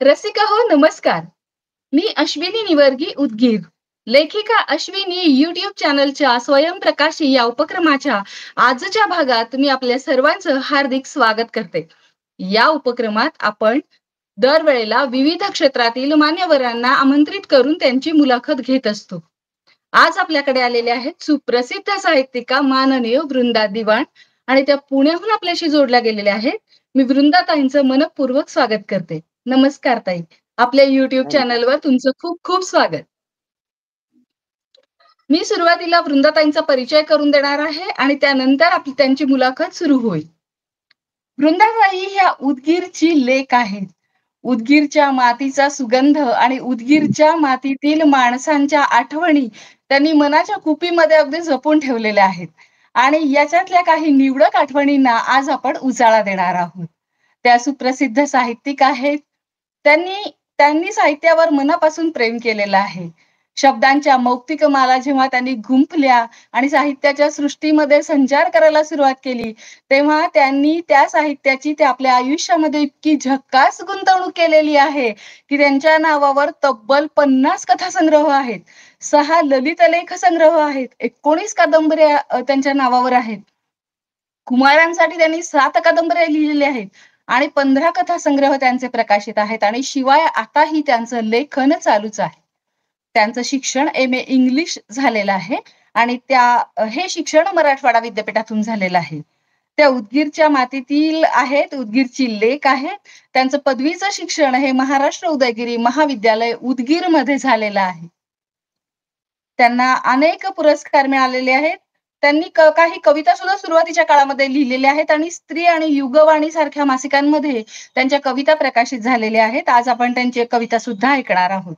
रसिका हो नमस्कार. मी अश्विनी निवर्गी उदगीर. लेखिका अश्विनी YouTube चॅनलच्या स्वयंप्रकाशी या उपक्रमाच्या आजच्या भागात मी आपल्या सर्वांचं हार्दिक स्वागत करते. या उपक्रमात आपण दरवेळेला विविध क्षेत्रातील मान्यवरांना आमंत्रित करून त्यांची मुलाखत घेत असतो. आज आपल्याकडे आलेले आहेत सुप्रसिद्ध साहित्यिका माननीय वृंदा दिवाण आणि त्या पुण्याहून आपल्याशी जोडल्या गेलेल्या आहेत. मी वृंदाताईंचं मनःपूर्वक स्वागत करते. नमस्कार ताई. आपल्या YouTube धन्यवाद. चॅनलवर तुमचं खूप खूप स्वागत. मी सुरुवातीला वृंदाताईंचा परिचय करून देणार आहे आणि त्यानंतर आपली त्यांची मुलाखत सुरू होईल. वृंदाताई ह्या उदगीरची लेक आहेत. उदगीरच्या मातीचा सुगंध आणि उदगीरच्या मातीतील माणसांच्या आठवणी त्यांनी मनाच्या कुपीमध्ये अगदी जपून ठेवलेल्या आहेत. आणि याच्यातल्या काही निवडक आठवणींना आज आपण उजाळा देणार आहोत. त्या सुप्रसिद्ध साहित्यिक आहेत. त्यांनी त्यांनी साहित्यावर मनापासून प्रेम केलेलं आहे. शब्दांच्या मौक्तिक माला जेव्हा त्यांनी गुंफल्या आणि साहित्याच्या सृष्टीमध्ये संचार करायला सुरुवात केली, तेव्हा त्यांनी त्या साहित्याची ते आपल्या आयुष्यामध्ये इतकी झक्कास गुंतवणूक केलेली आहे, की त्यांच्या नावावर तब्बल 50 कथासंग्रह आहेत, 6 ललित लेख संग्रह आहेत, 19 कादंबऱ्या त्यांच्या नावावर आहेत. कुमारांसाठी त्यांनी 7 कादंबऱ्या लिहिलेल्या आहेत आणि 15 कथासंग्रह त्यांचे प्रकाशित आहेत आणि शिवाय आताही त्यांचं लेखन चालूच आहे. त्यांचं शिक्षण एम.ए. इंग्लिश झालेलं आहे आणि हे शिक्षण मराठवाडा विद्यापीठातून झालेलं आहे. त्या उदगीरच्या मातीतील आहेत, उदगीरची लेक आहे. त्यांचं पदवीचं शिक्षण हे महाराष्ट्र उदयगिरी महाविद्यालय उदगीरमध्ये झालेलं आहे. त्यांना अनेक पुरस्कार मिळालेले आहेत. त्यांनी काही कविता सुद्धा सुरुवातीच्या काळामध्ये लिहिलेल्या आहेत आणि स्त्री आणि युगवाणी सारख्या मासिकांमध्ये त्यांच्या कविता प्रकाशित झालेल्या आहेत. आज आपण त्यांची एक कविता सुद्धा ऐकणार आहोत.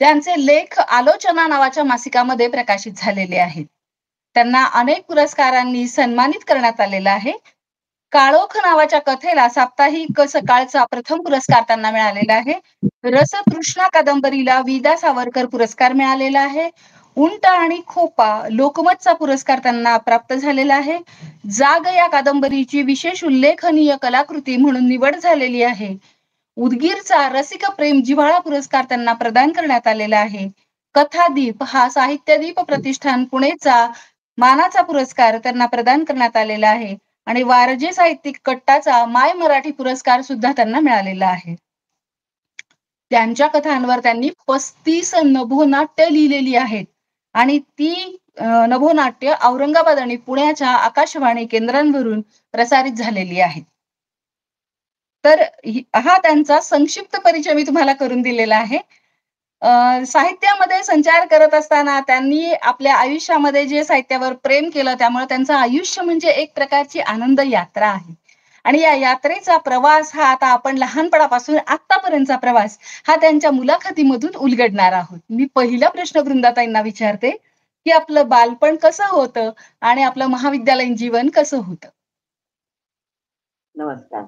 त्यांचे लेख आलोचना नावाच्या मासिकामध्ये प्रकाशित झालेले आहेत. त्यांना अनेक पुरस्कारांनी सन्मानित करण्यात आलेलं आहे. काळोख नावाच्या कथेला साप्ताहिक सकाळचा प्रथम पुरस्कार त्यांना मिळालेला आहे. रसतृष्णा कादंबरीला विदा सावरकर पुरस्कार मिळालेला आहे. उंट आणि खोपा लोकमतचा पुरस्कार त्यांना प्राप्त झालेला आहे. जाग या कादंबरीची विशेष उल्लेखनीय कलाकृती म्हणून निवड झालेली आहे. उदगीरचा रसिक प्रेम जिव्हाळा पुरस्कार त्यांना प्रदान करण्यात आलेला आहे. कथादीप हा साहित्यदीप प्रतिष्ठान पुणेचा मानाचा पुरस्कार त्यांना प्रदान करण्यात आलेला आहे आणि वारजे साहित्यिक कट्टाचा माय मराठी पुरस्कार सुद्धा त्यांना मिळालेला आहे. त्यांच्या कथांवर त्यांनी 35 नभोनाट्य लिहिलेली आहेत आणि ती नभोनाट्य औरंगाबाद आणि पुण्याच्या आकाशवाणी केंद्रांवरून प्रसारित झालेली आहेत. तर हा त्यांचा संक्षिप्त परिचय मी तुम्हाला करून दिलेला आहे. साहित्यामध्ये संचार करत असताना त्यांनी आपल्या आयुष्यामध्ये जे साहित्यावर प्रेम केलं, त्यामुळे त्यांचं आयुष्य म्हणजे एक प्रकारची आनंद यात्रा आहे. आणि या यात्रेचा प्रवास हा आता आपण लहानपणापासून आतापर्यंतचा प्रवास हा त्यांच्या मुलाखतीमधून उलगडणार आहोत. मी पहिला प्रश्न वृंदाताईंना विचारते, की आपलं बालपण कसं होतं आणि आपलं महाविद्यालयीन जीवन कसं होतं? नमस्कार.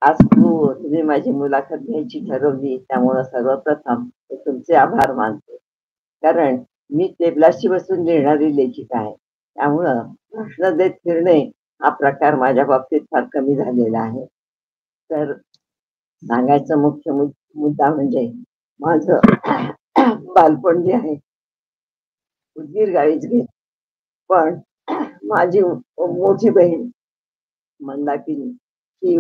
आज तुम्ही माझी मुलाखत घ्यायची ठरवली, त्यामुळं सर्वप्रथम मी तुमचे आभार मानते. कारण मी टेबलाशी बसून लिहिणारी लेखिका आहे. त्यामुळं भाषण देत फिरणे हा प्रकार माझ्या बाबतीत फार कमी झालेला आहे. तर सांगायचं मुख्य मुद्दा म्हणजे माझं बालपण जे आहे उदगीर गावीच गेलं. पण माझी मोठी बहीण मंदाकिनी ही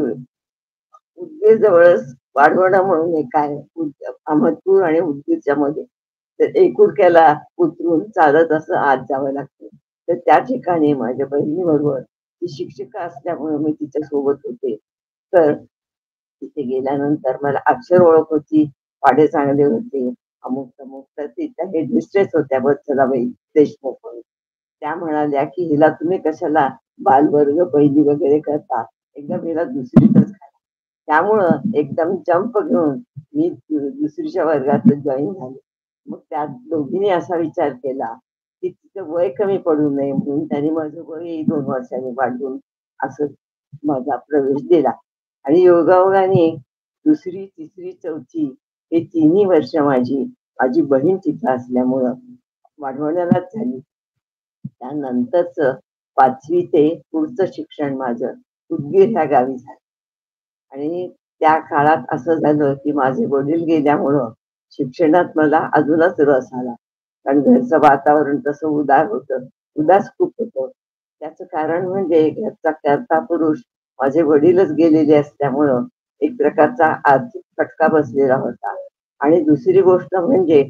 उदगीर जवळच वाढवणा म्हणून एक आहे अहमदपूर आणि उदगीरच्या मध्ये. तर एकुडक्याला उतरून चालत असं आत जावं लागतं. तर त्या ठिकाणी माझ्या बहिणीबरोबर ती शिक्षिका असल्यामुळे मी तिच्या सोबत होते. तर तिथे गेल्यानंतर मला अक्षर ओळख होती, पाढे चांगले होते, अमुक तमुक. तर तिच्या हेडमिस्ट्रेस होत्या वत्सलाबाई देशमुख म्हणून. त्या म्हणाल्या की हिला तुम्ही कशाला बालवर्ग पहिली वगैरे करता, एकदम हिला दुसरीतच घाला. त्यामुळं एकदम जंप घेऊन मी दुसरीच्या वर्गात जॉईन झाले. मग त्या दोघींनी असा विचार केला की तिचं वय कमी पडू नये म्हणून त्यांनी माझं वय 2 वर्षांनी वाढवून असं माझा प्रवेश दिला. आणि योगायोगाने दुसरी, तिसरी, चौथी हे तिन्ही वर्ष माझी बहीण तिथं असल्यामुळं वाढवण्यालाच झाली. त्यानंतरच 5वी ते पुढचं शिक्षण माझं उदगीर ह्या गावी झालं. आणि त्या काळात असं झालं, की माझे वडील गेल्यामुळं शिक्षणात मला अजूनच रस आला. कारण घरचं वातावरण तसं उदार होतं, उदास खूप होतं. त्याचं कारण म्हणजे घरचा कर्ता पुरुष माझे वडीलच गेलेले असल्यामुळं एक प्रकारचा आर्थिक फटका बसलेला होता. आणि दुसरी गोष्ट म्हणजे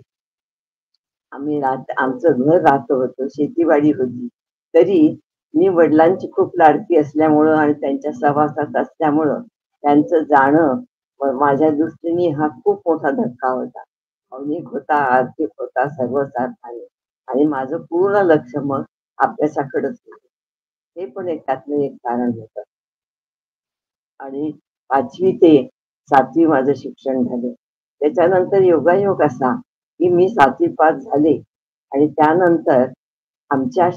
आमचं घर राहतं होतं, शेतीवाडी होती. तरी मी वडिलांची खूप लाडकी असल्यामुळं आणि त्यांच्या सहवासात असल्यामुळं त्यांचं जाणं माझ्या दृष्टीने हा खूप मोठा धक्का होता. भावनिक होता, आर्थिक होता, सर्वच अर्थाने. आणि माझं पूर्ण लक्ष मग अभ्यासाकडेच होतं. हे पण एक त्यातलं एक कारण होतं. आणि 5वी ते 7वी माझं शिक्षण झालं. त्याच्यानंतर योगायोग असा, की मी 7वी पास झाले आणि त्यानंतर आमच्या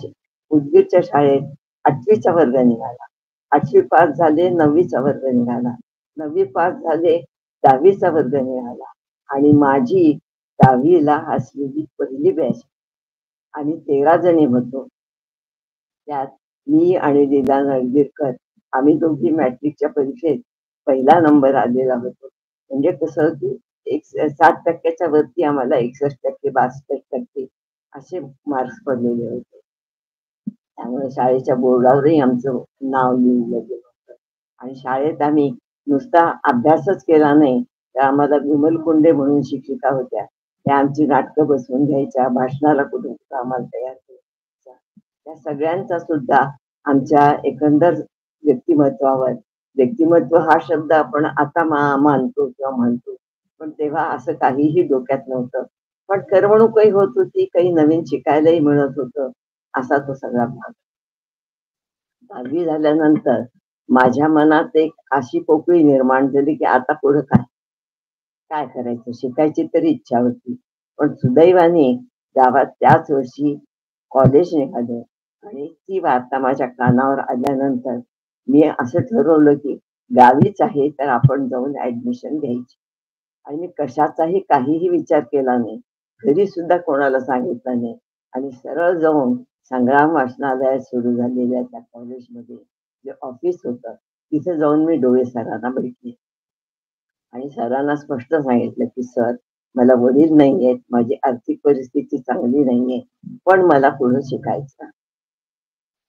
उदगीरच्या शाळेत 8वीचा वर्ग निघाला. 8वी पास झाले, 9वीचा वर्ग निघाला. 9वी पास झाले, 10वीचा वर्ग निघाला आणि माझी 10वीला असलेली पहिली बॅच आम्ही 13 जणी होतो. त्यात मी आणि लीला नळगीरकर आम्ही दोघी मॅट्रिकच्या परीक्षेत पहिला नंबर आलेला होतो. म्हणजे कसं की 60% वरती आम्हाला 61%, 62% असे मार्क्स पडलेले होते. त्यामुळे शाळेच्या बोर्डावरही आमचं नाव लिहिलं गेलं होतं. आणि शाळेत आम्ही नुसता अभ्यासच केला नाही, तर आम्हाला विमल कोंडे म्हणून शिक्षिका होत्या. त्या आमची नाटकं बसवून घ्यायच्या, भाषणाला कुठं आम्हाला तयार करायच्या. त्या सगळ्यांचा सुद्धा आमच्या एकंदर व्यक्तिमत्वावर, व्यक्तिमत्व हा शब्द आपण आता मानतो किंवा म्हणतो, पण तेव्हा असं काहीही डोक्यात नव्हतं. पण करमणूकही होत होती, काही नवीन शिकायलाही मिळत होतं. असा तो सगळा भाग. 10वी झाल्यानंतर माझ्या मनात एक अशी पोकळी निर्माण झाली, की आता पुढं काय? काय करायचं? शिकायची तरी इच्छा होती. पण सुदैवाने गावात त्याच वर्षी कॉलेज निघालं आणि ती वार्ता माझ्या कानावर आल्यानंतर मी असं ठरवलं, की गावीच आहे तर आपण जाऊन ॲडमिशन घ्यायची. आणि मी कशाचाही काहीही विचार केला नाही. घरी सुद्धा कोणाला सांगितलं नाही आणि सरळ जाऊन संग्राम वाचनालयात सुरू झालेल्या त्या कॉलेजमध्ये जे ऑफिस होतं, तिथे जाऊन मी डोळे सरांना भेटले आणि सरांना स्पष्ट सांगितलं, की "सर, मला वडील नाहीयेत, माझी आर्थिक परिस्थिती चांगली नाहीये, पण मला पुढे शिकायचं."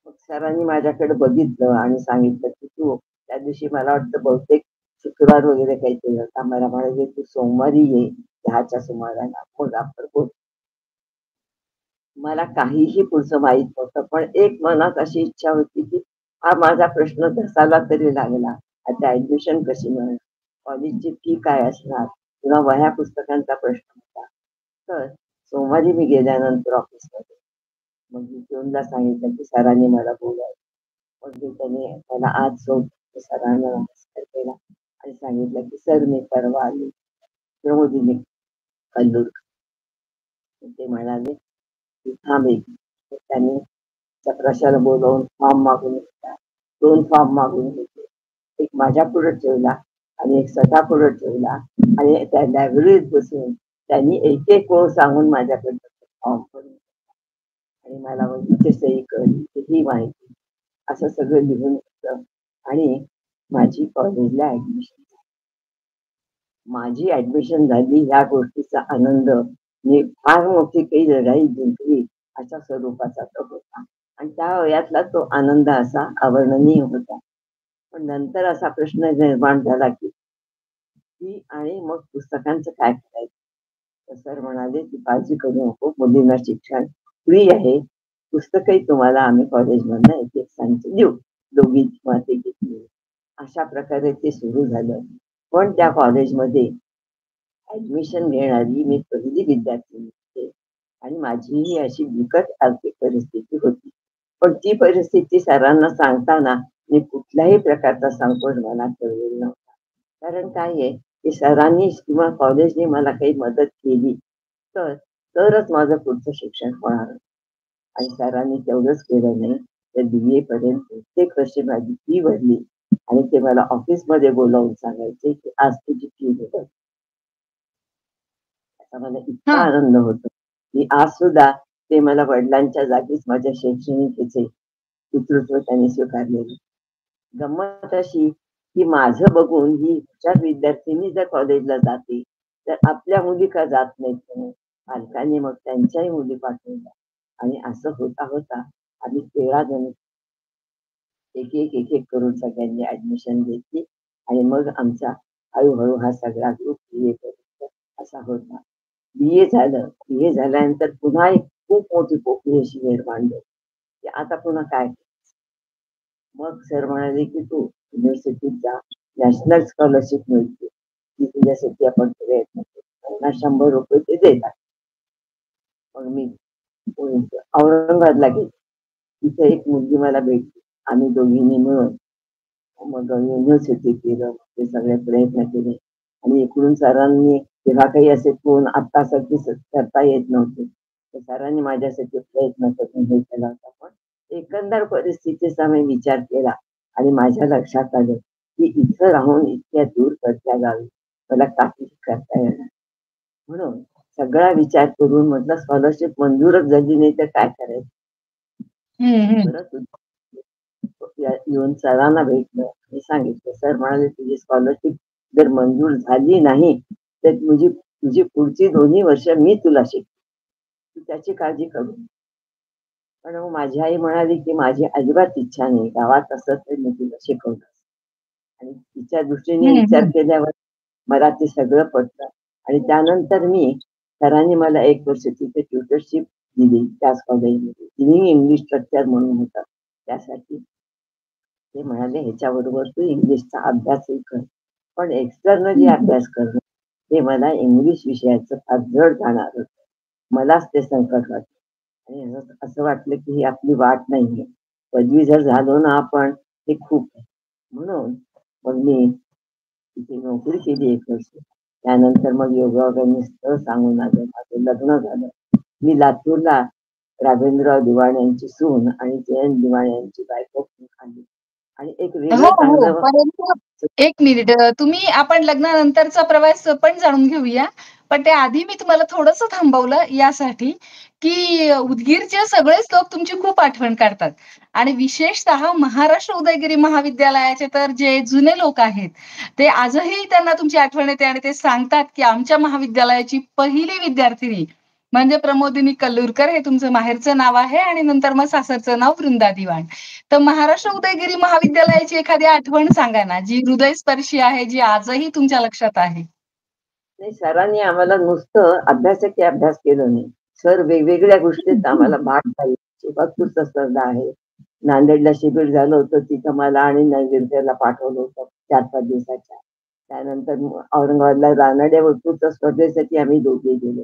मग सरांनी माझ्याकडे बघितलं आणि सांगितलं, की "तू" त्या दिवशी मला वाटतं बहुतेक शुक्रवार वगैरे काहीतरी होता. मला म्हणाले, "तू सोमवारी ये 10च्या सुमाराला, मग आपण बोलू." मला काहीही पुढचं माहीत नव्हतं. पण एक मनात अशी इच्छा होती, की हा माझा प्रश्न कसाला तरी लागला. आता ॲडमिशन कशी मिळणार? कॉलेजची फी काय असणार? किंवा वह्या पुस्तकांचा प्रश्न होता. तर सोमवारी मी गेल्यानंतर ऑफिसमध्ये मग मी पिऊनला सांगितलं, की सरांनी मला बोलावलं. मग मी त्याला आत सोडलं. सरांना नमस्कार केला आणि सांगितलं, की "सर, मी परवा आले." प्रमोदिनी कल्लूरकर. ते म्हणाले, की "थांब एक." तर त्यांनी चपराशाला बोलावून फॉर्म मागून घेतला. 2 फॉर्म मागून घेतले. एक माझ्यापुढे ठेवला आणि एक स्वतःपुढे ठेवला आणि त्या लायब्ररीत बसून त्यांनी एक-एक ओळ सांगून माझ्याकडनं फॉर्म भरून आणि मला मग इथे सही कर, इथे ही माहिती असं सगळं लिहून घेतलं आणि माझी कॉलेजला ॲडमिशन माझी ॲडमिशन झाली ह्या गोष्टीचा आनंद मी फार मोठी काही लढाई जिंकली अशा स्वरूपाचा तो होता. आणि त्या वयातला तो आनंद असा अवर्णनीय होता. पण नंतर असा प्रश्न निर्माण झाला, की फी आणि मग पुस्तकांचं काय करायचं? तर सर म्हणाले, "तू काळजी करू नको. मुलींना शिक्षण फ्री आहे. पुस्तकही तुम्हाला आम्ही कॉलेजमधनं एक-एक सांचे देऊ. दोघी किंवा तिघी मिळून." अशा प्रकारे ते सुरू झालं. पण त्या कॉलेजमध्ये ॲडमिशन घेणारी मी पहिली विद्यार्थिनी होते आणि माझी ही अशी बिकट आर्थिक परिस्थिती होती. पण ती परिस्थिती सरांना सांगताना मी कुठल्याही प्रकारचा संकोच मनात ठेवलेला नव्हता. कारण काय आहे, की सरांनी किंवा कॉलेजने मला काही मदत केली, तर तरच माझं पुढचं शिक्षण होणार आणि सरांनी तेवढंच केलं नाही, तर बी-ए पर्यंत प्रत्येक वर्षी माझी फी भरली आणि ते मला ऑफिसमध्ये बोलावून सांगायचे, की "आज तुझी फी भर." त्याचा मला इतका हां. आनंद होतो, की आज सुद्धा ते मला वडिलांच्या जागीच माझ्या शैक्षणिक ह्याचे पितृत्व त्यांनी स्वीकारलेलं. गंमत अशी, की माझं बघून ही हुशार विद्यार्थिनी जर कॉलेजला जाते, तर आपल्या मुली का जात नाहीत म्हणून पालकांनी मग त्यांच्याही मुली पाठवल्या आणि असं होता होता आम्ही 13 जण एक करून सगळ्यांनी ऍडमिशन घेतली आणि मग आमचा हळूहळू हा सगळा ग्रुप BA पर्यंत असा होता. BA झालं. BA झाल्यानंतर पुन्हा एक खूप मोठी पोकळी अशी निर्माण झाली, की आता पुन्हा काय? मग सर म्हणाले, की "तू युनिव्हर्सिटीत जा. नॅशनल स्कॉलरशिप मिळते. ती तुझ्यासाठी आपण प्रयत्न करू." ₹50-100 ते देतात. मग मी औरंगाबादला गेले. तिथे एक मुलगी मला भेटली. आम्ही दोघींनी मिळून मग युनिव्हर्सिटीत गेलो. ते सगळे प्रयत्न केले आणि इकडून सरांनी तेव्हा काही असे फोन आत्तासारखे करता येत नव्हते. तर सरांनी माझ्यासाठी प्रयत्न करून हे केला होता. पण एकंदर परिस्थितीचा मी विचार केला आणि माझ्या लक्षात आलं, की इथं राहून इतक्या दूर परक्या गावी मला काहीच करता येणार. म्हणून सगळा विचार करून म्हटलं स्कॉलरशिप मंजूरच झाली नाही तर काय करायचं? हं, हं. परत येऊन सरांना भेटलं आणि सांगितलं. सर म्हणाले, "तुझी स्कॉलरशिप जर मंजूर झाली नाही, तर तुझी तुझी पुढची 2 वर्ष मी तुला शिकवेन. तू त्याची काळजी करू नको." पण मग माझी आई म्हणाली, की "माझी अजिबात इच्छा नाही. गावात असलं तर मी तुला शिकवणार." आणि तिच्या दृष्टीने हं, विचार हं. केल्यावर मला ते सगळं पटलं आणि त्यानंतर मी सरांनी मला 1 वर्ष तिथे ट्युटरशिप दिली त्याच कॉलेजमध्ये. लिव्हिंग इंग्लिश स्ट्रक्चर म्हणून होतं. त्यासाठी ते म्हणाले, "ह्याच्याबरोबर तू इंग्लिशचा अभ्यासही कर. पण एक्स्टर्नली हं, हं. अभ्यास करणं, हे मला इंग्लिश विषयाचं फार जड जाणार होतं. मलाच ते संकट वाटलं आणि असं असं वाटलं, की ही आपली वाट नाहीये. पदवी जर झालो ना आपण, हे खूप आहे." म्हणून मग मी तिथे नोकरी केली 1 वर्ष. त्यानंतर मग योगायोगाने स्थळ सांगून आलं. माझं लग्न झालं. मी लातूरला राघवेंद्रराव दिवाण यांची सून आणि जयंत दिवाण यांची बायको म्हणून आली आणि एक हो, वेगळं हो. चांगलं परंतु 1 मिनिट तुम्ही आपण लग्नानंतरचा प्रवास पण जाणून घेऊया. पण त्याआधी मी तुम्हाला थोडंसं थांबवलं यासाठी, की उदगीरचे सगळेच लोक तुमची खूप आठवण काढतात आणि विशेषतः महाराष्ट्र उदयगिरी महाविद्यालयाचे तर जे जुने लोक आहेत, ते आजही त्यांना तुमची आठवण येते आणि ते सांगतात, की आमच्या महाविद्यालयाची पहिली विद्यार्थिनी म्हणजे प्रमोदिनी कल्लूरकर हे तुमचं माहेरचं नाव आहे आणि नंतर मग सासरचं नाव वृंदा दिवाण. तर महाराष्ट्र उदयगिरी महाविद्यालयाची एखादी आठवण सांगा ना, जी हृदयस्पर्शी आहे, जी आजही तुमच्या लक्षात आहे? नाही सरांनी आम्हाला नुसतं अभ्यासाची अभ्यास केलं नाही. सर वेगवेगळ्या हं, गोष्टीत हं. आम्हाला भाग घ्यायचे. वक्तृत्व स्पर्धा आहे. नांदेडला शिबिर झालं होतं तिथं मला आणि नैवेद्याला पाठवलं होतं 4-5 दिवसाच्या. त्यानंतर औरंगाबादला रानडे वक्तृत्व स्पर्धेसाठी आम्ही दोघे गेलो.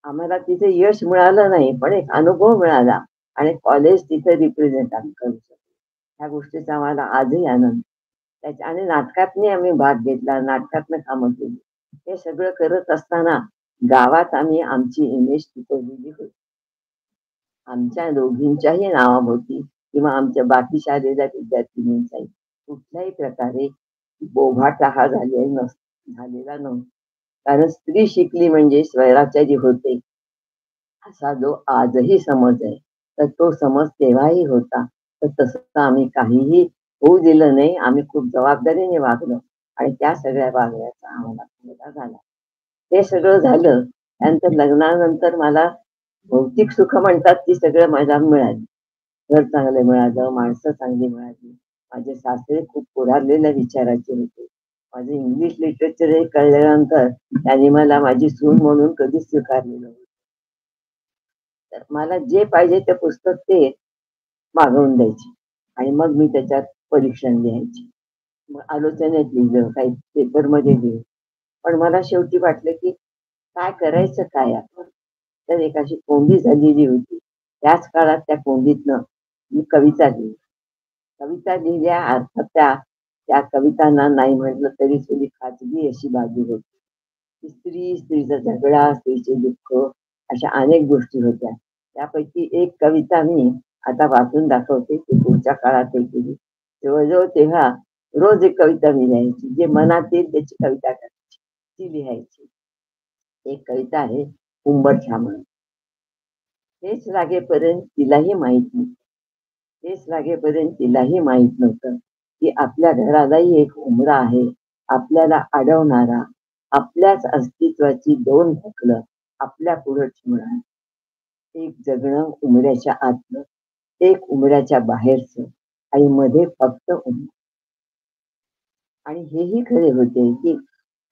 आम्हाला तिथे यश मिळालं नाही, पण एक अनुभव मिळाला आणि कॉलेज तिथे रिप्रेझेंट आम्ही करू शकलो. ह्या गोष्टीचा आम्हाला आजही आनंद. त्याच्या आणि नाटकातनी आम्ही भाग घेतला, नाटकातनं कामं केली. हे सगळं करत असताना गावात आम्ही आमची इमेज टिकवलेली होती. आमच्या दोघींच्याही नावाभोवती किंवा आमच्या बाकी शाळेच्या विद्यार्थिनींचाही कुठल्याही प्रकारे बोभाटा हा झालेला नव्हता. कारण स्त्री शिकली म्हणजे स्वैराचारी होते, असा जो आजही समज आहे, तर तो समज तेव्हाही होता. तर तसं आम्ही काहीही होऊ दिलं नाही. आम्ही खूप जबाबदारीने वागलो आणि त्या सगळ्या वागण्याचा आम्हाला फायदा झाला. ते सगळं झालं. त्यानंतर लग्नानंतर मला भौतिक सुख म्हणतात ती सगळं मला मिळाली. घर चांगलं मिळालं, माणसं चांगली मिळाली. माझे सासरे खूप पुढारलेल्या विचाराचे होते. माझं इंग्लिश लिटरेचर हे कळल्यानंतर त्यांनी मला माझी सून म्हणून कधीच स्वीकारलेलं नव्हतं. तर मला जे पाहिजे ते पुस्तक ते मागवून द्यायचे आणि मग मी त्याच्यात परीक्षण लिहायचे. मग आलोचनेत लिहिलं, काही पेपरमध्ये लिहिलं. पण मला शेवटी वाटलं, की काय करायचं काय आपण? तर एक अशी कोंडी झालेली होती. त्याच काळात त्या कोंडीतनं मी कविता लिहिल्या. कविता लिहिल्या अर्थात त्या त्या कवितांना नाही म्हटलं तरी थोडी खाजगी अशी बाजू होती. की स्त्री, स्त्रीचा झगडा, स्त्रीचे दुःख अशा अनेक गोष्टी होत्या. त्यापैकी एक कविता मी आता वाचून दाखवते, ती पुढच्या काळात हे केली. जवळ-जवळ तेव्हा रोज एक कविता मी लिहायची. जे मनात येईल त्याची कविता करायची. ती लिहायची. एक कविता आहे उंबरठा म्हणून. ठेच लागेपर्यंत तिलाही माहीत नव्हतं. ठेच लागेपर्यंत तिलाही माहीत नव्हतं. की आपल्या घरालाही एक उंबरा आहे, आपल्याला अडवणारा, आपल्याच अस्तित्वाची दोन ढकलं आपल्या पुढे ठेवणारा. एक जगणं उंबऱ्याच्या आतलं, एक उंबऱ्याच्या बाहेरचं आणि मध्ये फक्त उंबरा. आणि हेही खरे होते की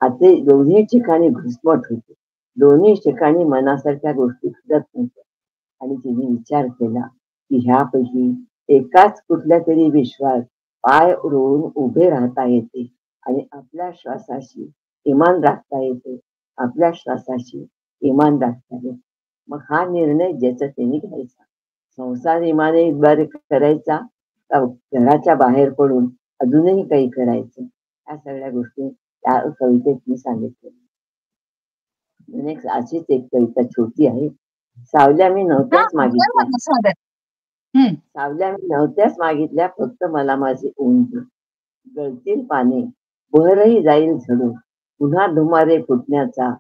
असे दोन्ही ठिकाणी घुसमट होते. दोन्ही ठिकाणी मनासारख्या गोष्टी घडत नव्हत्या. आणि तिने विचार केला की ह्यापैकी एकाच कुठल्या तरी विश्वात पाय रोवून उभे राहता येते आणि आपल्या श्वासाशी इमान राखता येते. आपल्या श्वासाशी इमान राखता येते. मग हा निर्णय ज्याचा त्यांनी घ्यायचा. संसार इमानेद्वारे करायचा का घराच्या बाहेर पडून अजूनही काही करायचं. या सगळ्या गोष्टी त्या कवितेत मी सांगितल्या. अशीच एक कविता छोटी आहे. सावल्या मी हा, नव्हत्याच मागितल्या. बरोबर सादर. हम्म. सावल्या मी नव्हत्याच मागितल्या, फक्त मला माझी ऊन दे. गळतील पाने, बहरही जाईल झडून, पुन्हा धुमारे फुटण्याचा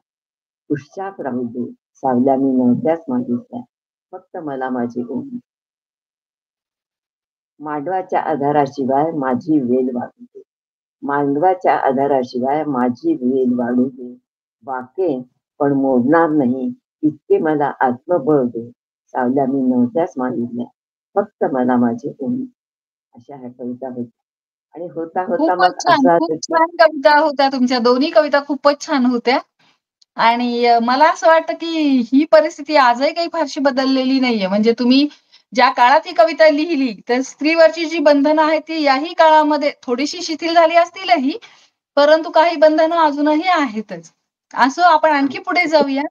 उश्चाप राहू दे. सावल्या मी नव्हत्याच मागितल्या, फक्त मला माझी ऊन दे. मांडवाच्या आधाराशिवाय माझी वेल वाढू दे. मांडवाच्या आधाराशिवाय माझी वेल वाढू दे. वाकेन पण मोडणार नाही, इतके मला आत्मबळ दे. सावल्या मी नव्हत्याच मागितल्या, फक्त मला माझी ऊन. अशा ह्या कविता होत्या. आणि होता होता खूपच मग छान, असं खूप आलं की छान कविता होत्या तुमच्या. दोन्ही कविता खूपच छान होत्या. आणि मला असं वाटतं की ही परिस्थिती आजही काही फारशी बदललेली नाहीये. म्हणजे तुम्ही ज्या काळात ही कविता लिहिली, तर स्त्रीवरची जी बंधनं आहेत ती याही काळामध्ये थोडीशी शिथिल झाली असतीलही, परंतु काही बंधनं अजूनही आहेतच. असो, आपण आणखी पुढे जाऊया.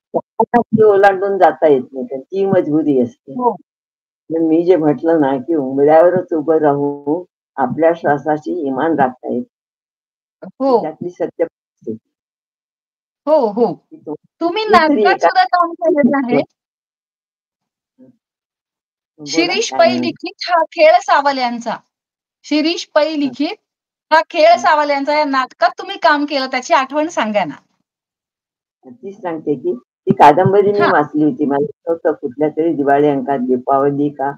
ती ओलांडून जाता येत नाही, कारण ती मजबुरी असते. हो, पण मी जे म्हटलं ना की उंबऱ्यावरच उभं राहू, आपल्या श्वासाशी इमान राखता येत. हो, ही त्यातली सत्य परिस्थिती. हो, हो. की तो तुम्ही कुठेतरी नाटकात एका सुद्धा काम केलेलं आहे. बोला शिरीष काय पै म्हणत. लिखित हा खेळ सावल यांचा. शिरीष पै लिखित हा खेळ सावल यांचा या नाटकात तुम्ही काम केलं, त्याची आठवण सांगा ना. तीच सांगते की ती कादंबरी मी हां. वाचली होती. मला आठवतं कुठल्या तरी दिवाळी अंकात दीपावली का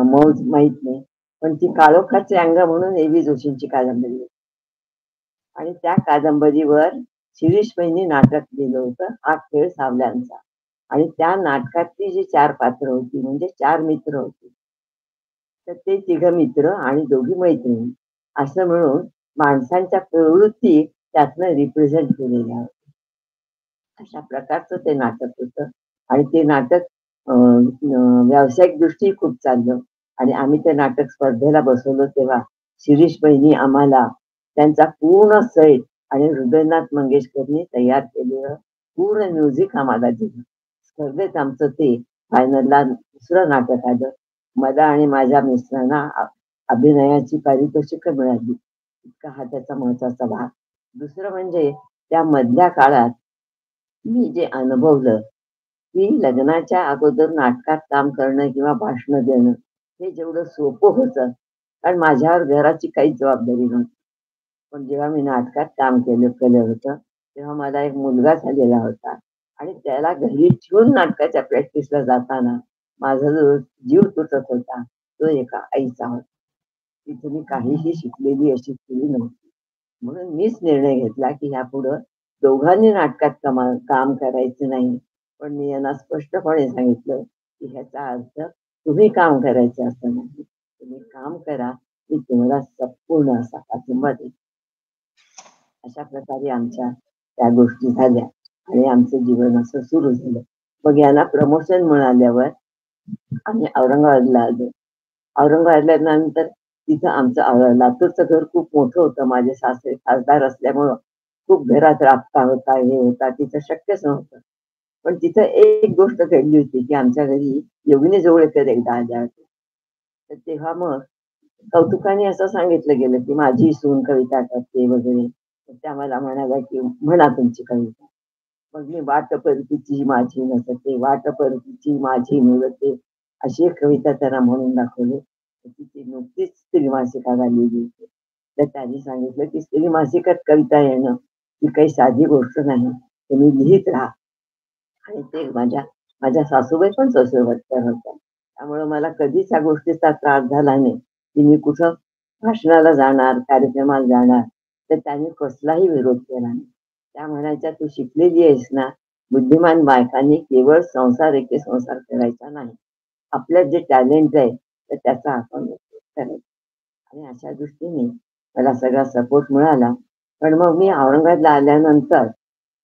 मौज माहित नाही. पण ती काळोखाचे अंग म्हणून ए. व्ही. जोशींची कादंबरी होती. आणि त्या कादंबरीवर शिरीष पैंनी नाटक लिहिलं होतं, हा खेळ सावल्यांचा. आणि त्या नाटकातली जी 4 पात्र होती, म्हणजे 4 मित्र होते. तर ते तिघं मित्र आणि दोघी मैत्रिणी असं मिळून माणसांच्या प्रवृत्ती त्यातनं रिप्रेझेंट केलेल्या होत्या. अशा प्रकारचं ते नाटक होतं. आणि ते नाटक व्यावसायिक दृष्टी खूप चाललं. आणि आम्ही ते नाटक स्पर्धेला बसवलं तेव्हा शिरीष बहिणी आम्हाला त्यांचा पूर्ण सेट आणि हृदयनाथ मंगेशकरनी तयार केलेलं पूर्ण म्युझिक आम्हाला दिलं. स्पर्धेत आमचं ते फायनलला दुसरं नाटक आलं. मला आणि माझ्या मिस्टरांना अभिनयाची पारितोषिकं मिळाली. इतका हा त्याचा महत्वाचा भाग. दुसरं म्हणजे त्या मधल्या काळात मी जे अनुभवलं, की लग्नाच्या अगोदर नाटकात काम करणं किंवा भाषणं देणं हे जेवढं सोपं होतं, कारण माझ्यावर घराची काहीच जबाबदारी नव्हती. पण जेव्हा मी नाटकात काम केलं होतं, तेव्हा मला एक मुलगा झालेला होता. आणि त्याला घरी ठेवून नाटकाच्या प्रॅक्टिसला जाताना माझा जो जीव तुटत होता, तो एका आईचा होता. तिथे मी काहीही शिकलेली अशी स्त्री नव्हती. म्हणून मीच निर्णय घेतला की ह्यापुढं दोघांनी नाटकात काम करायचं नाही. पण मी यांना स्पष्टपणे सांगितलं की ह्याचा अर्थ तुम्ही काम करायचं असं नाही. तुम्ही काम करा, मी तुम्हाला संपूर्ण असा पाठिंबा देईन. अशा प्रकारे आमच्या त्या गोष्टी झाल्या आणि आमचं जीवन असं सुरू झालं. मग यांना प्रमोशन मिळाल्यावर आम्ही औरंगाबादला आलो. औरंगाबादला नंतर तिथं आमचं लातूरचं घर खूप मोठं होतं. माझे सासरे खासदार असल्यामुळं खूप घरात राबता होता, हे होता, तिथं शक्यच नव्हतं. पण तिथं एक गोष्ट घडली होती, की आमच्या घरी योगिनी जवळकर एकदा आल्या होत्या. तर तेव्हा मग कौतुकाने असं सांगितलं गेलं, की माझी सून कविता करते वगैरे. तर त्या मला म्हणाल्या, की म्हणा तुमची कविता. मग मी वाट परतीची माझी नसते, वाट परतीची माझी मिळते, अशी एक कविता त्यांना म्हणून दाखवली. तर तिची नुकतीच स्त्री मासिकाला लिहिली होती. तर त्यांनी सांगितलं, की स्त्री मासिकात कविता येणं ही काही साधी गोष्ट नाही. तुम्ही लिहित राहा. आणि ते माझ्या माझ्या सासूबाई पण सोशल वर्कर होत्या. त्यामुळं मला कधीच ह्या गोष्टीचा त्रास झाला नाही, की मी कुठं भाषणाला जाणार, कार्यक्रमाला जाणार, तर त्यांनी कसलाही विरोध केला नाही. त्या म्हणायच्या, "तू शिकलेली आहेस ना, बुद्धिमान बायकांनी केवळ संसार एके संसार करायचा नाही. आपल्यात जे टॅलेंट आहे, तर त्याचा आपण उपयोग करायचा." आणि अशा दृष्टीने मला सगळा सपोर्ट मिळाला. पण मग मी औरंगाबादला आल्यानंतर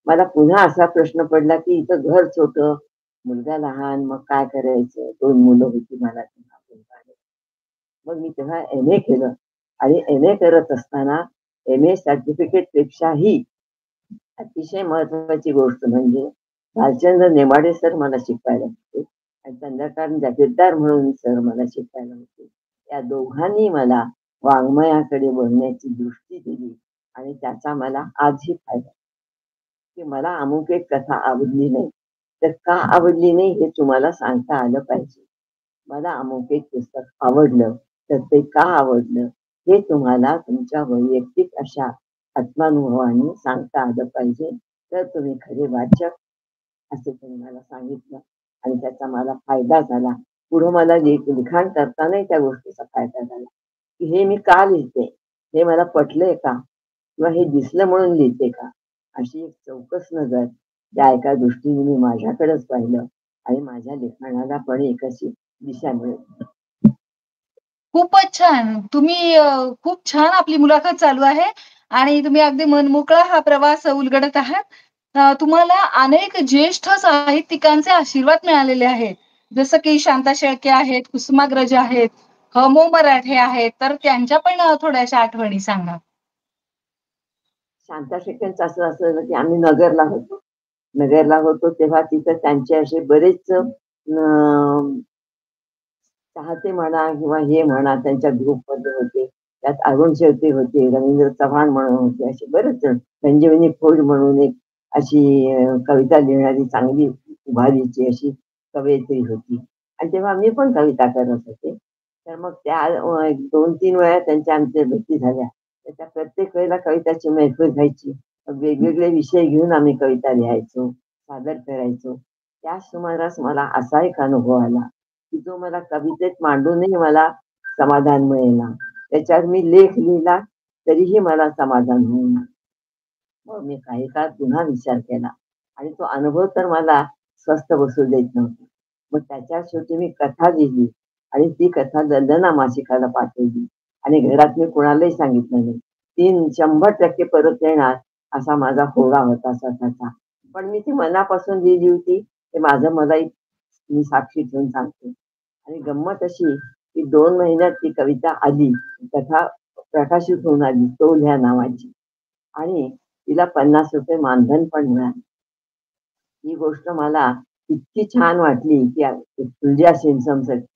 मला पुन्हा असा प्रश्न पडला, की इथं घर छोटं, मुलगा लहान, मग काय करायचं? 2 मुलं होती मला तेव्हा. मग मी तेव्हा एम-ए केलं आणि एम-ए करत असताना एम-ए सर्टिफिकेटपेक्षाही अतिशय महत्त्वाची गोष्ट म्हणजे भालचंद्र नेमाडे सर मला शिकवायला होते आणि चंद्रकांत जागीरदार म्हणून सर मला शिकवायला होते. या दोघांनी मला वाङ्मयाकडे वळण्याची दृष्टी दिली आणि त्याचा मला आजही फायदा की मला अमुक एक कथा आवडली नाही, तर का आवडली नाही हे तुम्हाला सांगता आलं पाहिजे. मला अमुक एक पुस्तक आवडलं, तर ते का आवडलं हे तुम्हाला तुमच्या वैयक्तिक अशा आत्मानुभवाने सांगता आलं पाहिजे. तर तुम्ही खरे वाचक असं त्यांनी मला सांगितलं आणि त्याचा मला फायदा झाला. पुढं मला लिखाण करतानाही त्या गोष्टीचा फायदा झाला, की हे मी का लिहिते? हे मला पटलंय का? किंवा हे दिसलं म्हणून लिहिते का? अशी एक चौकस नजर त्या एका दृष्टीने मी माझ्याकडेच पाहिलं आणि माझ्या लिखाणाला पण एक अशी दिशा मिळाली. खूपच छान. तुम्ही खूप छान आपली मुलाखत चालू आहे आणि तुम्ही अगदी मनमोकळा हा प्रवास उलगडत आहात. तुम्हाला अनेक ज्येष्ठ साहित्यिकांचे आशीर्वाद मिळालेले आहेत. जसं की शांता शेळके आहेत, कुसुमाग्रज आहेत, ह.मो. मराठे आहेत. तर त्यांच्या पण थोड्याशा आठवणी सांगा? शांता शेळकेंचं असं असायचं, की आम्ही नगरला होतो. नगरला होतो तेव्हा तिथं त्यांचे असे बरेच चाहते म्हणा किंवा हे म्हणा त्यांच्या ग्रुपमध्ये होते. त्यात अरुण शेळके होते, रवींद्र चव्हाण म्हणून होते, असे बरेच जण. संजीवनी फौज म्हणून एक अशी कविता लिहिणारी चांगली उभारीची अशी कवयित्री होती आणि तेव्हा मी पण कविता करत होते. तर मग त्या 2-3 वेळा त्यांच्या आमच्या भेटी झाल्या. तर त्या प्रत्येक वेळेला कविताची मैफल व्हायची. मग वेगवेगळे विषय घेऊन आम्ही कविता लिहायचो, सादर करायचो. त्या सुमारास मला असा एक अनुभव आला की जो मला कवितेत मांडूनही मला समाधान मिळेना. त्याच्यावर मी लेख लिहिला तरीही मला समाधान होईना. मग मी काही काळ पुन्हा विचार केला आणि तो अनुभव तर मला स्वस्थ बसू देत नव्हता. मग त्याच्या शेवटी मी कथा लिहिली आणि ती कथा दंडना मासिकाला पाठवली आणि घरात मी कुणालाही सांगितलं नाही. ती 100% परत येणार असा माझा होरा होता स्वतःचा. पण मी ती मनापासून लिहिली होती. ते माझं मलाही मी साक्षी ठेवून सांगते. आणि गंमत अशी की 2 महिन्यात ती कविता आली. कथा प्रकाशित होऊन आली, तोल ह्या नावाची आणि तिला ₹50 मानधन पण मिळालं. ही गोष्ट मला इतकी छान वाटली, की तुझ्या सिमसमसाठी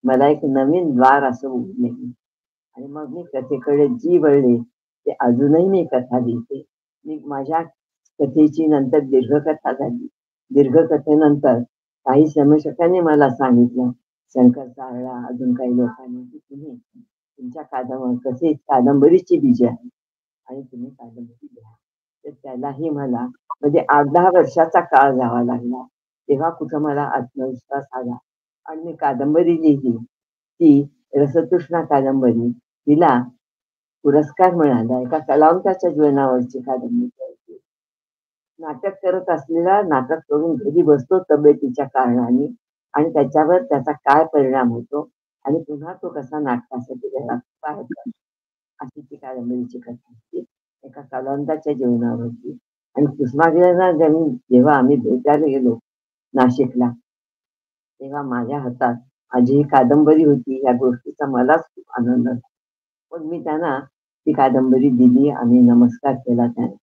मला एक नवीन द्वार असं उघडले आणि मग मी कथेकडे जी वळले, ते अजूनही मी कथा लिहिते. मी माझ्या कथेची नंतर दीर्घकथा झाली. दीर्घकथेनंतर काही समीक्षकांनी मला सांगितलं, शंकर सारळा, अजून काही लोकांनी, की तुम्ही तुमच्या कथेत कादंबरीची बीजे आहेत आणि तुम्ही कादंबरी लिहा. तर त्यालाही मला म्हणजे 8-10 वर्षाचा काळ जावा लागला. तेव्हा कुठं मला आत्मविश्वास आला आणि मी कादंबरी लिहिली. ती रसतृष्णा कादंबरी. तिला पुरस्कार मिळाला. एका कलावंताच्या जीवनावरची कादंबरी आहे ती. नाटक करत असलेला नाटक करून घरी बसतो तब्येतीच्या कारणाने आणि त्याच्यावर त्याचा काय परिणाम होतो आणि पुन्हा तो कसा नाटकासाठी घरात बाहेर पडतो. अशी ती कादंबरीची कथा होती. एका कलावंताच्या जीवनावरती आणि कुसुमाग्रजांना जेव्हा आम्ही भेटायला गेलो नाशिकला, तेव्हा माझ्या हातात माझी ही कादंबरी होती. या गोष्टीचा मलाच खूप आनंद झाला. मग मी त्यांना ती कादंबरी दिली. आम्ही नमस्कार केला त्यांना.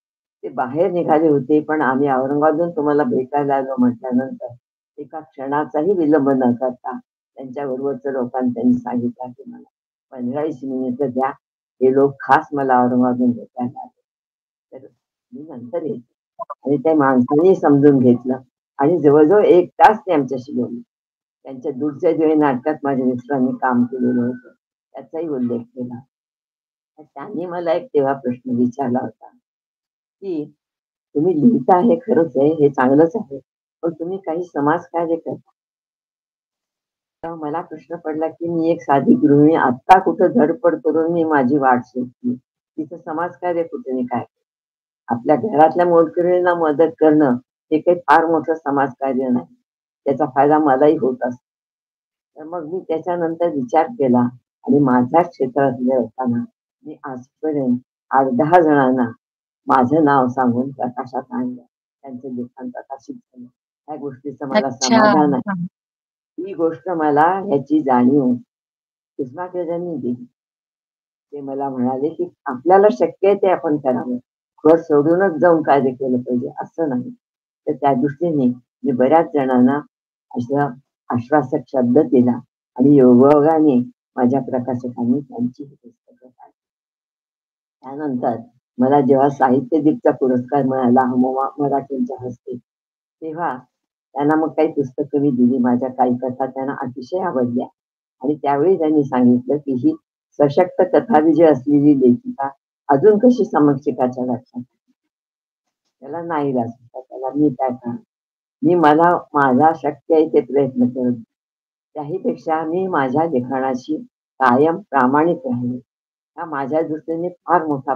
ते बाहेर निघाले होते, पण आम्ही औरंगाबादहून तुम्हाला भेटायला आलो म्हटल्यानंतर एका क्षणाचाही विलंब न करता त्यांच्याबरोबरच्या लोकांनी त्यांनी सांगितलं, की मला 15-20 मिनिटं द्या. हे लोक खास मला औरंगाबादहून भेटायला आले. तर मी नंतर येते. आणि त्या माणसाने समजून घेतलं आणि जवळ-जवळ 1 तास ते आमच्याशी बोलले. त्यांच्या दूरच्या जेव्हा नाटकात माझ्या मिस्टरांनी काम केलेलं होतं, त्याचाही उल्लेख केला. तर त्यांनी मला एक तेव्हा प्रश्न विचारला होता, की "तुम्ही लिहिता हे खरंच आहे, हे चांगलंच आहे. पण तुम्ही काही समाजकार्य करता." तेव्हा मला प्रश्न पडला, की मी एक साधी गृहिणी आत्ता कुठं धडपड करून मी माझी वाट शोधते. तिचं समाजकार्य कुठे आणि काय? आपल्या घरातल्या मोलकरीणींना मदत करणं हे काही फार मोठं समाजकार्य नाही. त्याचा फायदा मलाही होत असतो. तर मग मी त्याच्यानंतर विचार केला आणि माझ्याच क्षेत्रातल्या लोकांना मी आजपर्यंत 8-10 जणांना माझं नाव सांगून प्रकाशात आणलं. त्यांचं लिखाण प्रकाशित झालं. त्या गोष्टीचं मला अच्छा. समाधान आहे. हां. ही गोष्ट मला ह्याची जाणीव उस्मानाबादांनी दिली. ते मला म्हणाले, की आपल्याला शक्य आहे ते आपण करावं. घर सोडूनच जाऊन कार्य केलं पाहिजे असं नाही. तर त्या दृष्टीने मी बऱ्याच जणांना अशा आश्वासक शब्द दिला आणि योगायोगाने माझ्या प्रकाशकांनी त्यांची ही पुस्तकं काढली. त्यानंतर मला जेव्हा साहित्यदीपचा पुरस्कार मिळाला मराठीच्या हस्ते, तेव्हा त्यांना मग काही पुस्तकं मी दिली. माझ्या काही कथा त्यांना अतिशय आवडल्या आणि त्यावेळी त्यांनी सांगितलं, की ही सशक्त कथाविजय असलेली लेखिका अजून कशी समक्षकाच्या लक्षात त्याला नाईलाज होता. त्याला मी काय करणार? मला माझा शक्य आहे ते प्रयत्न करत त्याहीपेक्षा मी माझ्या लिखाणाशी कायम प्रामाणिक राहिले. हा माझ्या दृष्टीने फार मोठा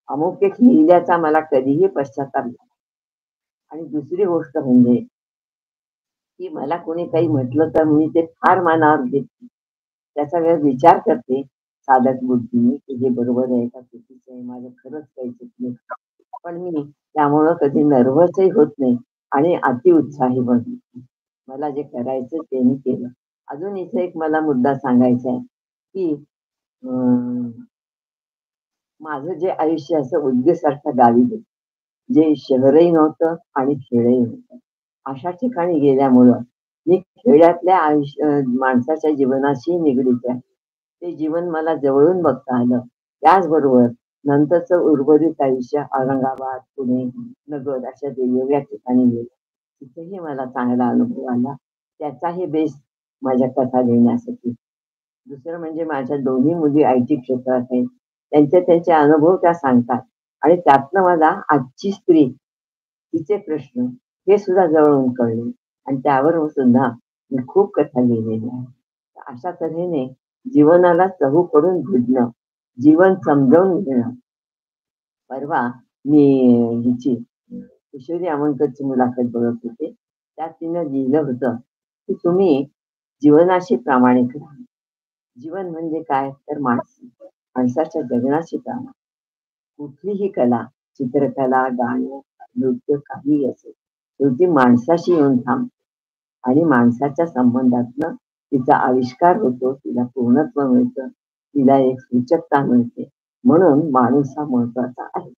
अमुक एक लिहिल्याचा मला कधीही पश्चाताप झाला. आणि दुसरी गोष्ट म्हणजे की मला कोणी काही म्हटलं तर मी ते फार मनावर घेत नाही. त्याचा वेळ विचार करते साधक बुद्धीने, की हे बरोबर आहे का चुकीचं आहे, माझं खरंच काही चुकलं. पण मी त्यामुळं कधी नर्व्हसही होत नाही आणि अतिउत्साही पण होत नाही. मला जे करायचं ते मी केलं. अजून इथे एक मला मुद्दा सांगायचा आहे, की अं, माझं जे आयुष्य असं उद्गीरसारख्या गावी गेलं. जे शहरही नव्हतं आणि खेडही नव्हतं. अशा ठिकाणी गेल्यामुळं मी खेड्यातल्या माणसाच्या जीवनाशी निगडीत आहे. ते जीवन मला जवळून बघता आलं. त्याचबरोबर नंतरचं उर्वरित आयुष्य औरंगाबाद, पुणे, नगर अशा वेगवेगळ्या ठिकाणी गेलं. तिथेही मला चांगला अनुभव आला. त्याचाही बेस माझ्या कथा लिहिण्यासाठी. दुसरं म्हणजे माझ्या दोन्ही मुली आय-टी क्षेत्रात आहेत. त्यांचे अनुभव त्या सांगतात आणि त्यातनं मला आजची स्त्री, तिचे प्रश्न हे सुद्धा जवळून कळले आणि त्यावरून सुद्धा मी खूप कथा लिहिलेल्या आहेत. तर अशा तऱ्हेने जीवनाला चहूकडून भिडणं, जीवन समजावून घेणं. परवा मी हिची किशोरी आमोणकरची मुलाखत बघत होते. त्यात तिनं लिहिलं होतं, की तुम्ही जीवनाशी प्रामाणिक राहा. जीवन म्हणजे काय? तर माणसाच्या जगण्याशी प्रामाणिक. कुठलीही कला, चित्रकला, गाणं, नृत्य काहीही असेल, शेवटी माणसाशी येऊन थांबते आणि माणसाच्या संबंधातनं तिचा आविष्कार होतो, तिला पूर्णत्व मिळतं, तिला एक सूचकता मिळते. म्हणून माणूस हा महत्वाचा आहे.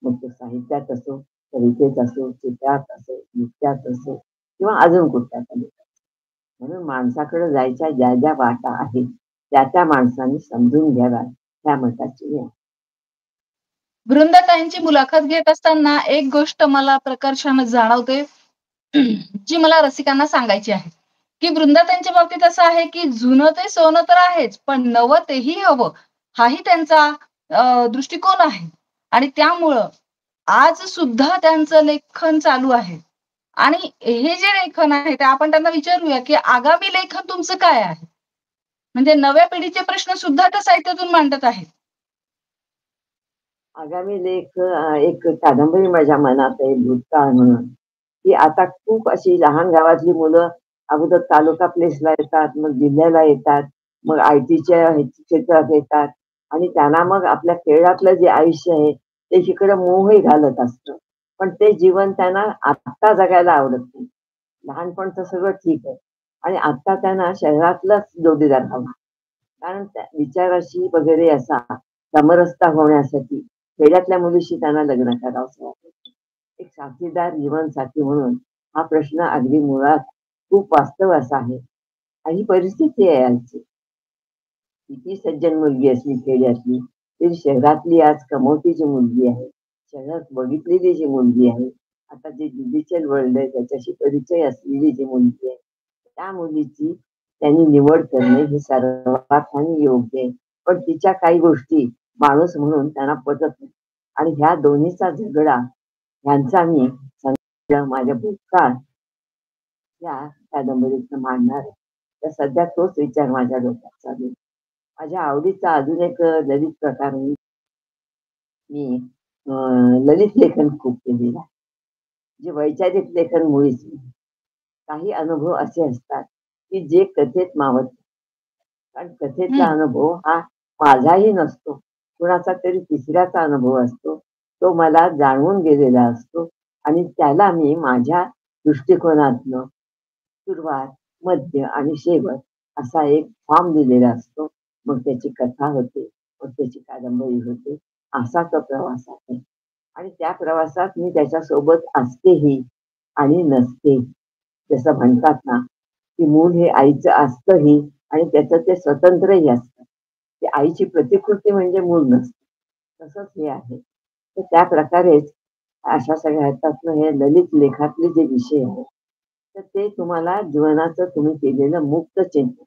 मग तो साहित्यात असो, कवितेत असो, चित्रात असो, नृत्यात असो किंवा अजून कुठल्या कलेत. म्हणून माणसाकडे जायच्या ज्या ज्या वाटा आहेत, त्या माणसाने समजून घ्याव्यात, ह्या मताची मी आहे. वृंदाताईंची मुलाखत घेत असताना एक गोष्ट मला प्रकर्षाने जाणवते, जी मला रसिकांना सांगायची आहे, की वृंदाताईंच्या बाबतीत असं आहे, की जुनं ते सोनं तर आहेच, पण नवं तेही हवं, हाही त्यांचा दृष्टिकोन आहे. आणि त्यामुळं आज सुद्धा त्यांचं लेखन चालू आहे. आणि हे जे लेखन आहे, ते आपण त्यांना विचारूया, की आगामी लेखन तुमचं काय आहे? म्हणजे नव्या पिढीचे प्रश्न सुद्धा त्या साहित्यातून मांडत आहेत. आगामी लेख एक कादंबरी माझ्या मनात आहे भूतकाळ म्हणून. की आता खूप अशी लहान गावातली मुलं अगोदर तालुका प्लेसला येतात, मग जिल्ह्याला येतात, मग आय-टीच्या क्षेत्रात येतात आणि त्यांना मग आपल्या खेळातलं जे आयुष्य आहे, ते इकडं मोहही घालत असतं. पण ते जीवन त्यांना आत्ता जगायला आवडत नाही. लहानपणचं सगळं ठीक आहे आणि आत्ता त्यांना शहरातलाच जोडीदार हवा. कारण त्या विचाराशी वगैरे असा समरसता होण्यासाठी खेड्यातल्या मुलीशी त्यांना लग्न करावंसं वाटतं. एक साथीदार जीवनसाथी म्हणून हा प्रश्न अगदी मुळात खूप वास्तव असा आहे. आणि ही परिस्थिती आहे आजची. किती सज्जन मुलगी असली खेड्यातली, तरी शहरातली आज कमवतीची मुलगी आहे. शहरात बघितलेली जी मुलगी आहे, आता जे डिजिटल वर्ल्ड आहे त्याच्याशी परिचय असलेली जी मुलगी आहे, त्या मुलीची त्यांनी निवड करणे हे सर्वार्थाने योग्य आहे. पण तिच्या काही गोष्टी माणूस म्हणून त्यांना पटत नाही आणि ह्या दोन्हीचा झगडा ह्यांचा मी माझ्या भूतकाळ या कादंबरीतनं मांडणार आहे. तर सध्या तोच विचार माझ्या डोक्यात चालू आहे. माझ्या आवडीचा अजून एक ललित प्रकार मी ललित लेखन खूप केलेलं आहे. जे वैचारिक लेखन मुळीच नाही. काही अनुभव असे असतात, की जे कथेत मावत नाही. कारण कथेतला हं. अनुभव हा माझाही नसतो. कुणाचा तरी तिसऱ्याचा अनुभव असतो. तो मला जाणवून गेलेला असतो आणि त्याला मी माझ्या दृष्टिकोनातनं सुरुवात, मध्य आणि शेवट असा एक फॉर्म दिलेला असतो. मग त्याची कथा होते, मग त्याची कादंबरी होते. असा तो प्रवास आहे. आणि त्या प्रवासात मी त्याच्यासोबत असतेही आणि नसतेही. जसं म्हणतात ना, की मूल हे आईचं असतंही आणि त्याचं ते स्वतंत्रही असतं. ते आईची प्रतिकृती म्हणजे मूल नसतं. तसंच हे आहे. तर त्या प्रकारेच अशा सगळ्या ह्याच्यातनं हे ललित लेखातले जे विषय आहेत, तर ते तुम्हाला जीवनाचं तुम्ही केलेलं मुक्त चिंतन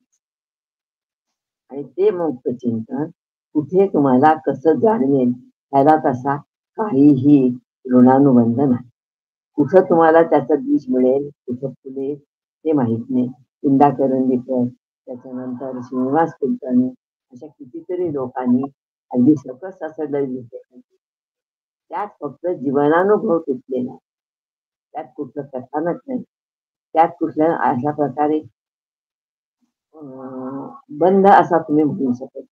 आणि ते मुक्त चिंतन कुठे तुम्हाला कसं जाणवेल ह्याला तसा काहीही ऋणानुबंध नाही. कुठं तुम्हाला त्याचं बीज मिळेल, कुठं फुलेल ते माहीत नाही. इंदा करंदीकर, त्याच्यानंतर श्रीनिवास कुलकर्णी अशा कितीतरी लोकांनी अगदी सकस असं ललित लेखन केलं. त्यात फक्त जीवनानुभव टिकलेला आहे. त्यात कुठलं कथानक नाही. त्यात कुठल्या अशा प्रकारे बंध असा तुम्ही म्हणू शकत नाही.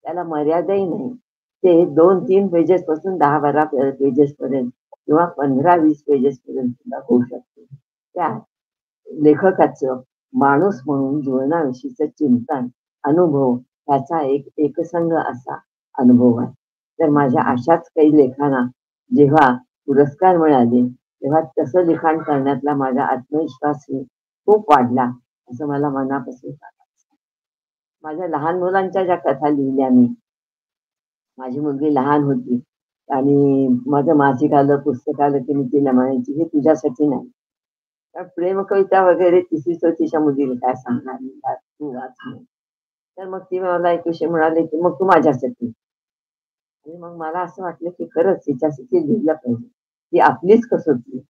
त्याला मर्यादाही नाही. ते 2-3 पेजेसपासून 10-12 पेजेसपर्यंत किंवा 15-20 पेजेसपर्यंत सुद्धा होऊ शकते. त्यात लेखकाचं माणूस म्हणून जीवनाविषयीचं चिंतन, अनुभव ह्याचा एक एकसंध असा अनुभव आहे. तर माझ्या अशाच काही लेखांना जेव्हा पुरस्कार मिळाले, तेव्हा तसं लिखाण करण्यातला माझा आत्मविश्वासही खूप वाढला, असं मला मनापासून सांगायचं. माझ्या लहान मुलांच्या ज्या कथा लिहिल्या मी, माझी मुलगी लहान होती आणि माझं मासिक आलं, पुस्तक आलं, की मी तिला म्हणायची, "हे तुझ्यासाठी नाही." कारण प्रेमकविता वगैरे 3री-4थीच्या मुलीला काय सांगणार मी, तू वाच म्हणून. तर मग ती मला एक दिवशी म्हणाली, की "मग तू माझ्यासाठी." आणि मग मला असं वाटलं, की खरंच हिच्यासाठी लिहिलं पाहिजे. ती आपलीच कसोटी आहे.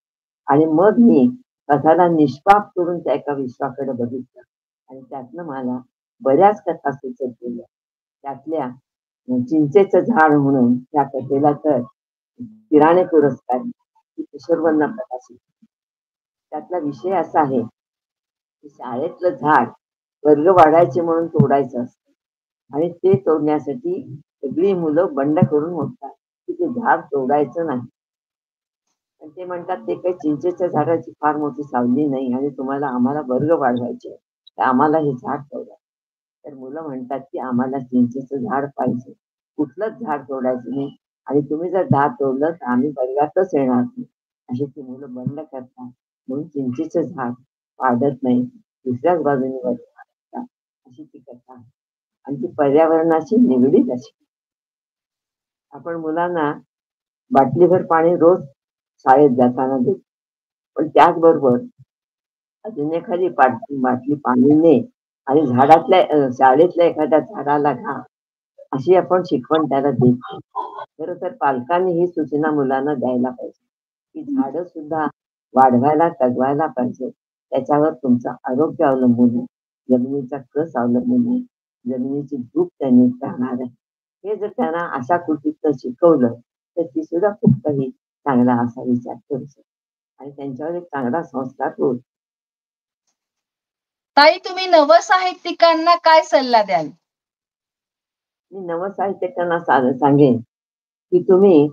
आणि मग मी कथाला निष्पाप करून त्या एका विश्वाकडे बघितलं आणि त्यातनं मला बऱ्याच कथा सुचत गेल्या. त्यातल्या चिंचेचं झाड म्हणून त्या कथेला तर पिराणे पुरस्कार ती किशोरवयीन प्रकाशित. त्यातला विषय असा आहे, की शाळेतलं झाड वर्ग वाढायचे म्हणून तोडायचं असतं आणि ते तोडण्यासाठी सगळी मुलं बंड करून उठतात, की ते झाड तोडायचं नाही. पण ते म्हणतात ते काही चिंचेच्या झाडाची फार मोठी सावली नाही आणि तुम्हाला आम्हाला वर्ग वाढवायचे आहे, तर आम्हाला हे झाड तोडा. तर मुलं म्हणतात, की आम्हाला चिंचेचं झाड पाहिजे. कुठलंच झाड तोडायचं नाही आणि तुम्ही जर झाड तोडलं तर आम्ही वर्गातच येणार नाही. अशी ती मुलं बंड करतात. म्हणून चिंचेचं झाड वाढत नाही. दुसऱ्याच बाजूने वर्ग वाढतात. अशी ती कथा आहे आणि ती पर्यावरणाशी निगडीत अशी. आपण मुलांना बाटलीभर पाणी रोज शाळेत जाताना देतो. पण त्याचबरोबर अजून एखादी बाटली पाणी ने आणि झाडातल्या शाळेतल्या एखाद्या झाडाला घाल, अशी आपण शिकवण त्याला देतो. खरं तर पालकांनी ही सूचना मुलांना द्यायला पाहिजे, की झाडं सुद्धा वाढवायला, जगवायला पाहिजे. त्याच्यावर तुमचं आरोग्य अवलंबून आहे. जमिनीचा कस अवलंबून आहे. जमिनीची धूप त्यांनी राहणार आहे. हे जर त्यांना अशा कृतीचं शिकवलं, तर ती सुद्धा खूप काही चांगला असा विचार करू शकते आणि त्यांच्यावर एक चांगला संस्कार होईल. ताई, तुम्ही नवसाहित्यिकांना काय सल्ला द्याल? मी नवसाहित्यिकांना सांगेन, की तुम्ही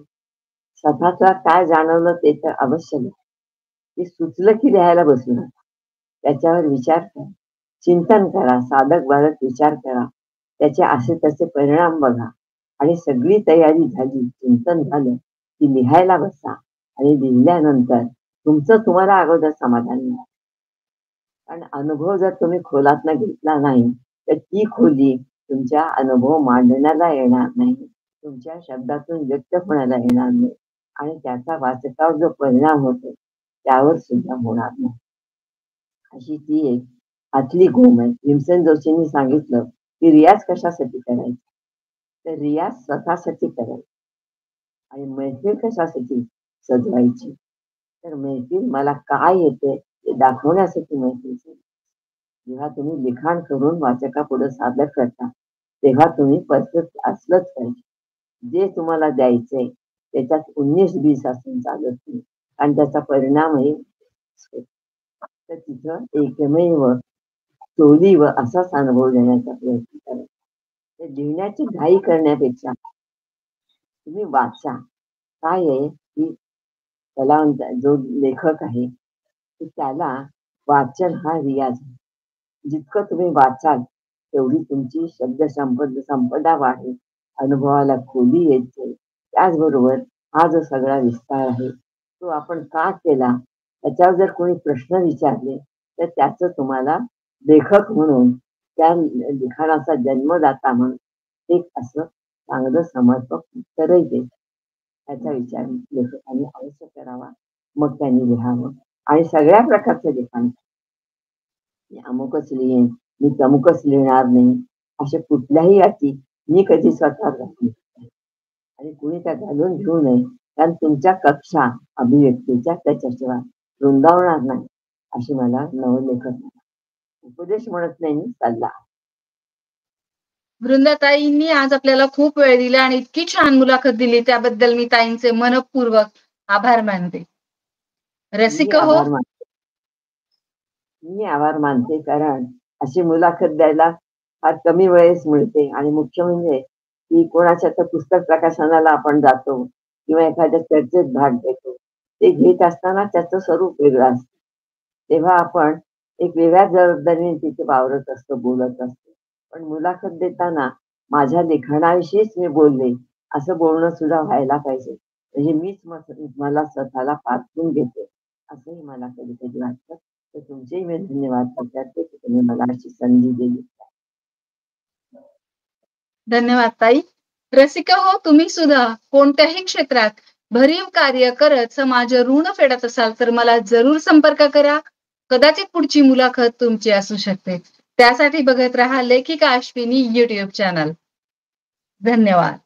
स्वतःचं काय जाणवलं ते तर अवश्य लिहा. ते सुचलं की लिहायला बसू नका. त्याच्यावर विचार करा, चिंतन करा, साधक-बाधक विचार करा. त्याचे असे तसे परिणाम बघा आणि सगळी तयारी झाली, चिंतन झालं, की लिहायला बसा आणि लिहिल्यानंतर तुमचं तुम्हाला अगोदर समाधान मिळेल. कारण अनुभव जर तुम्ही खोलातनं घेतला नाही, तर ती खोली तुमच्या अनुभव मांडण्याला येणार नाही. तुमच्या शब्दातून व्यक्त होण्याला येणार नाही आणि त्याचा वाचकावर जो परिणाम होतो, त्यावर सुद्धा होणार नाही. अशी ती एक आतली गोम आहे. भीमसेन जोशींनी सांगितलं, की रियाज कशासाठी करायचा? तर रियाज स्वतःसाठी करायचा आणि मैफिल कशासाठी सजवायची? तर मैफिल मला काय येतंय ते दाखवण्यासाठी मैफिल सजवायची. जेव्हा तुम्ही लिखाण करून वाचकापुढे सादर करता तेव्हा तुम्ही परफेक्ट असलंच पाहिजे. जे तुम्हाला द्यायचंय त्याच्यात 19-20 असून चालत नाही आणि त्याचा परिणामही होतो. तर तिथं एकमेव व असाच अनुभव देण्याचा प्रयत्न करा. ते लिहिण्याची घाई करण्यापेक्षा तुम्ही वाचा. काय आहे की कलावंत जो लेखक आहे त्याला वाचन हा रियाज आहे. जितकं तुम्ही वाचाल तेवढी तुमची संपदा वाढेल, अनुभवाला खोली येत जाईल. त्याचबरोबर हा जो सगळा विस्तार आहे तो आपण का केला त्याच्यावर जर कोणी प्रश्न विचारले तर त्याचं तुम्हाला लेखक म्हणून त्या लिखाणाचा जन्मदाता म्हणून एक असं चांगलं समर्पक उत्तरही देईल. त्याचा विचार लेखकाने अवश्य करावा. मग त्यांनी लिहावं आणि सगळ्या प्रकारचं लिखाण मी अमुकच लिहीन, मी तमुकच लिहिणार नाही, अशा कुठल्याही अटी मी कधी स्वतःवर घातली नाही. आणि कुणी त्या घालून घेऊ नये. कारण तुमच्या कक्षा अभिव्यक्तीच्या त्याच्याशिवाय रुंदावणार नाही, अशी मला नवलेखक म्हणा. उपदेश म्हणत नाही मी, सल्ला. वृंदाताईंनी आज आपल्याला खूप वेळ दिला आणि इतकी छान मुलाखत दिली त्याबद्दल मी ताईंचे मनपूर्वक आभार मानते. मी रसिक हो. आभार मानते. मी आभार मानते कारण अशी मुलाखत द्यायला फार कमी वेळेस मिळते आणि मुख्य म्हणजे की कोणाच्या तर पुस्तक प्रकाशनाला आपण जातो किंवा एखाद्या चर्चेत भाग घेतो. ते घेत असताना त्याचं स्वरूप वेगळं असतं. तेव्हा आपण एक वेगळ्या जबाबदारीने तिथे वावरत असतो, बोलत असतो. पण मुलाखत देताना माझ्या लिखाणाविषयीच मी बोलले, असं बोलणं सुद्धा व्हायला पाहिजे. म्हणजे मला स्वतःला पारखून घेते, असंही मला कधी-कधी वाटतं. तर तुमचेही मी धन्यवाद करते की तुम्ही मला अशी संधी दिली. धन्यवाद ताई. रसिका हो, तुम्ही सुद्धा कोणत्याही क्षेत्रात भरीव कार्य करत समाज ऋण फेडत असाल तर मला जरूर संपर्क करा. कदाचित पुढची मुलाखत तुमची असू शकते. त्यासाठी बघत राहा लेखिका अश्विनी YouTube चॅनल. धन्यवाद.